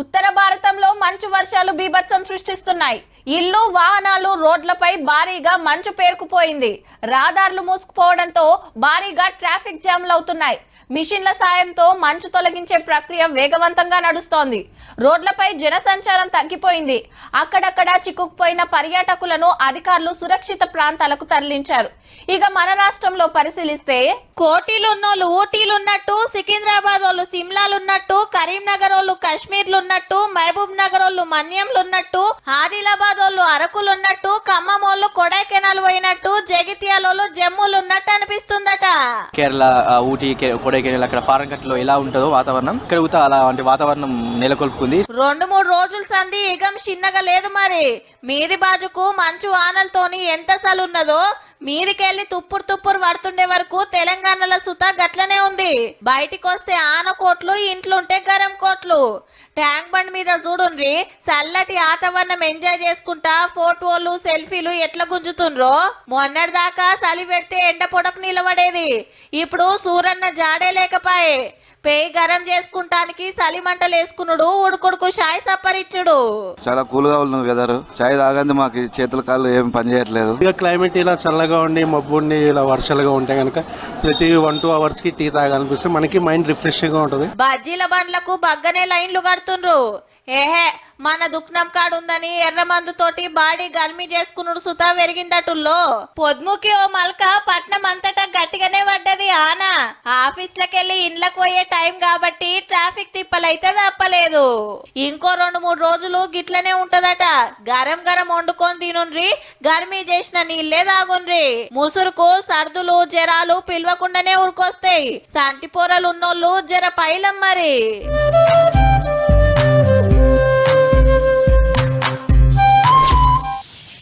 ఉత్తర భారతంలో మంచు వర్షాలు బీభత్సం సృష్టిస్తున్నాయి. ఇల్లు, వాహనాలు, రోడ్లపై భారీగా మంచు పేరుకుపోయింది. రహదారులు మూసుకుపోవడంతో భారీగా ట్రాఫిక్ జామ్లు అవుతున్నాయి. మిషన్ల సాయంతో మంచు తొలగించే ప్రక్రియ వేగవంతంగా నడుస్తోంది. రోడ్లపై జనసంచారం తగ్గిపోయింది. అక్కడక్కడ చిక్కుకుపోయిన పర్యాటకులను అధికారులు సురక్షిత ప్రాంతాలకు తరలించారు. ఇక మన రాష్ట్రంలో పరిశీలిస్తే కోటిలున్నోళ్ళు ఊటీలున్నట్టు, సికింద్రాబాద్ వాళ్ళు సిమ్లాలున్నట్టు, కరీంనగర్ వాళ్ళు కశ్మీర్లున్నట్టు, మహబూబ్ నగర్ వాళ్ళు మన్యంలున్నట్టు, ఆదిలాబాద్ వాళ్ళు అరకులున్నట్టు, ఖమ్మం వాళ్ళు కొడైకెనాల్ పోయినట్టు, జగిత్యాల జమ్ములున్నట్టు అనిపిస్తుందట. కేరళ, ఊటీ, కొడైకెనాల్ అక్కడ ఫారంకట్లో ఎలా ఉంటుందో వాతావరణం ఇక్కడ కూడా అలాంటి వాతావరణం నెలకొల్పుకుంది. 2-3 రోజుల సంది ఇగం చిన్నగా లేదు. మరి మీది బాజుకు మంచు వానలతోని ఎంత సలున్నదో మీదికెళ్లి తుప్పురు పడుతుండే వరకు తెలంగాణలో సుత గట్లనే ఉంది. బయటికి వస్తే ఆనకోట్లు, ఇంట్లుంటే గరం కోట్లు. ట్యాంక్ బండ్ మీద చూడుండ్రి, చల్లటి వాతావరణం ఎంజాయ్ చేసుకుంటా ఫోటోలు, సెల్ఫీలు ఎట్లా గుంజుతుండ్రో. మొన్నటి దాకా చలి పెడితే ఎండ పొడకు నిలబడేది, ఇప్పుడు సూరన్న జాడే లేకపాయే. పేయి గరం చేసుకుంటానికి చలి మంటలు వేసుకున్నాడు, ఉడుకుడుకు చాయ్ సప్పరిచ్చుడు. చాలా కూల్ గా ఉన్న వెదర్, చాయ్ తాగంది మాకు చేతుల కాళ్ళు ఏం పని చేయట్లేదు. ఇక క్లైమేట్ ఇలా చల్లగా ఉండి మబ్బుండి ఇలా వర్షాలుగా ఉంటే కనుక ప్రతి 1-2 అవర్స్ కి టీ తాగాలనిపిస్తే మనకి మైండ్ రిఫ్రెష్ గా ఉంటది. బజ్జీల బండ్లకు బగ్గనే లైన్లు కడుతుండ్రు. ఏహే, మన దుఃఖం కాడుందని ఎర్ర మందు తోటి బాడీ గర్మీ చేసుకున్నాడు సుతా పెరిగిందటుల్లో. పొద్దుముకి ఓ మల్క పట్నం అంతటా గట్టిగానే పడ్డది ఆనా. ఆఫీస్లకెళ్లి ఇండ్లకు పోయే టైం కాబట్టి ట్రాఫిక్ తిప్పలైతే తప్పలేదు. ఇంకో 2-3 రోజులు గిట్లనే ఉంటదట. గరం వండుకొని తినుండ్రి, గర్మీ చేసిన నీళ్లే తాగుండ్రి. ముసురుకు సర్దులు, జరాలు పిలవకుండానే ఉరికొస్తాయి. సంటి పొరలు ఉన్నోళ్ళు జర పైలం మరి.